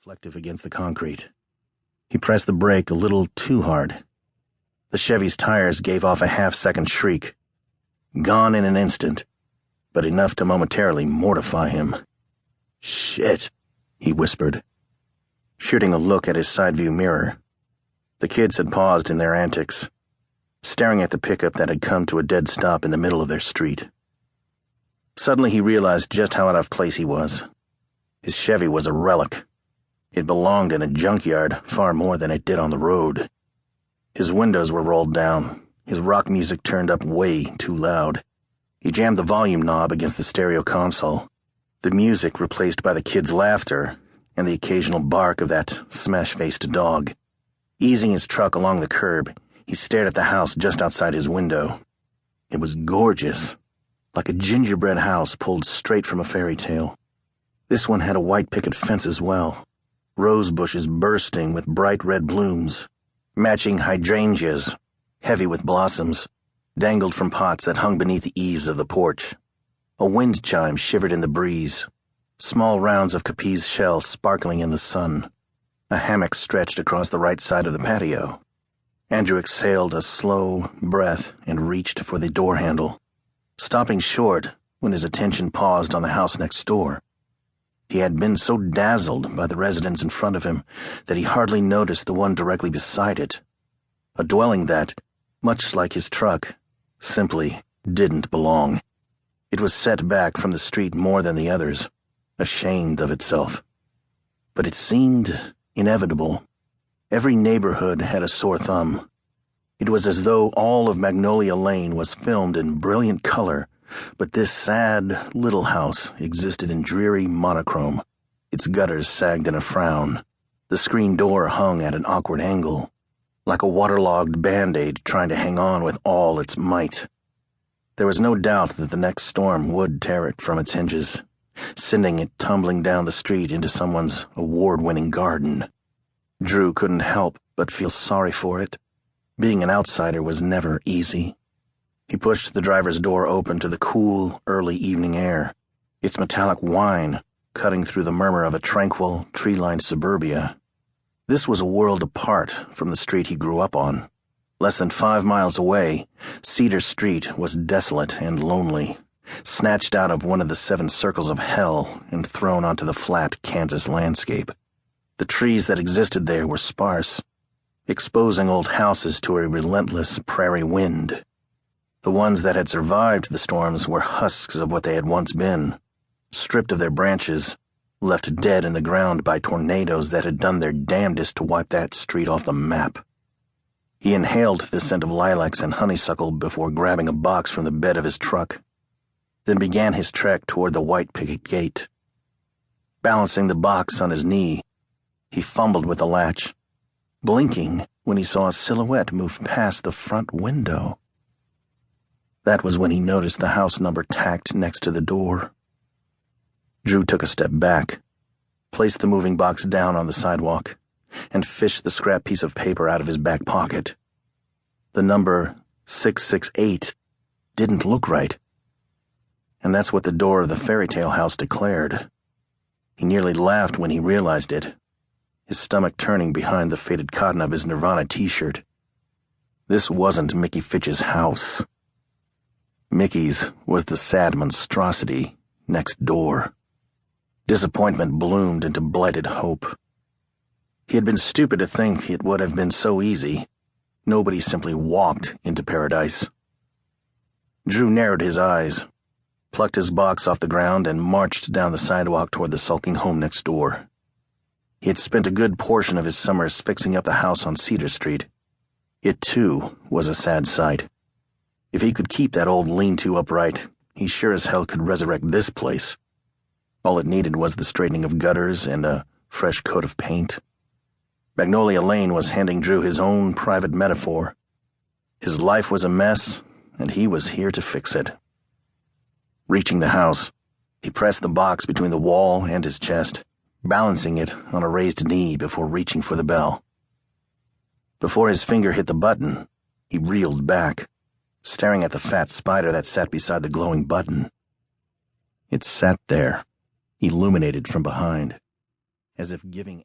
reflective against the concrete. He pressed the brake a little too hard. The Chevy's tires gave off a half-second shriek. Gone in an instant, but enough to momentarily mortify him. "Shit," he whispered, shooting a look at his side-view mirror. The kids had paused in their antics, staring at the pickup that had come to a dead stop in the middle of their street. Suddenly he realized just how out of place he was. His Chevy was a relic. It belonged in a junkyard far more than it did on the road. His windows were rolled down, his rock music turned up way too loud. He jammed the volume knob against the stereo console, the music replaced by the kids' laughter and the occasional bark of that smash-faced dog. Easing his truck along the curb, he stared at the house just outside his window. It was gorgeous, like a gingerbread house pulled straight from a fairy tale. This one had a white picket fence as well, rose bushes bursting with bright red blooms, matching hydrangeas, heavy with blossoms, dangled from pots that hung beneath the eaves of the porch. A wind chime shivered in the breeze, small rounds of Capiz shell sparkling in the sun. A hammock stretched across the right side of the patio. Andrew exhaled a slow breath and reached for the door handle, stopping short when his attention paused on the house next door. He had been so dazzled by the residence in front of him that he hardly noticed the one directly beside it, a dwelling that, much like his truck, simply didn't belong. It was set back from the street more than the others, ashamed of itself. But it seemed inevitable. Every neighborhood had a sore thumb. It was as though all of Magnolia Lane was filmed in brilliant color, but this sad little house existed in dreary monochrome. Its gutters sagged in a frown. The screen door hung at an awkward angle, like a waterlogged Band-Aid trying to hang on with all its might. There was no doubt that the next storm would tear it from its hinges, sending it tumbling down the street into someone's award-winning garden. Drew couldn't help but feel sorry for it. Being an outsider was never easy. He pushed the driver's door open to the cool, early evening air, its metallic whine cutting through the murmur of a tranquil, tree-lined suburbia. This was a world apart from the street he grew up on. Less than 5 miles away, Cedar Street was desolate and lonely, snatched out of one of the 7 circles of hell and thrown onto the flat Kansas landscape. The trees that existed there were sparse, exposing old houses to a relentless prairie wind. The ones that had survived the storms were husks of what they had once been, stripped of their branches, left dead in the ground by tornadoes that had done their damnedest to wipe that street off the map. He inhaled the scent of lilacs and honeysuckle before grabbing a box from the bed of his truck, then began his trek toward the white picket gate. Balancing the box on his knee, he fumbled with the latch, blinking when he saw a silhouette move past the front window. That was when he noticed the house number tacked next to the door. Drew took a step back, placed the moving box down on the sidewalk, and fished the scrap piece of paper out of his back pocket. The number 668 didn't look right. And that's what the door of the fairy tale house declared. He nearly laughed when he realized it, his stomach turning behind the faded cotton of his Nirvana t-shirt. This wasn't Mickey Fitch's house. Mickey's was the sad monstrosity next door. Disappointment bloomed into blighted hope. He had been stupid to think it would have been so easy. Nobody simply walked into paradise. Drew narrowed his eyes, plucked his box off the ground, and marched down the sidewalk toward the sulking home next door. He had spent a good portion of his summers fixing up the house on Cedar Street. It, too, was a sad sight. If he could keep that old lean-to upright, he sure as hell could resurrect this place. All it needed was the straightening of gutters and a fresh coat of paint. Magnolia Lane was handing Drew his own private metaphor. His life was a mess, and he was here to fix it. Reaching the house, he pressed the box between the wall and his chest, balancing it on a raised knee before reaching for the bell. Before his finger hit the button, he reeled back, staring at the fat spider that sat beside the glowing button. It sat there, illuminated from behind, as if giving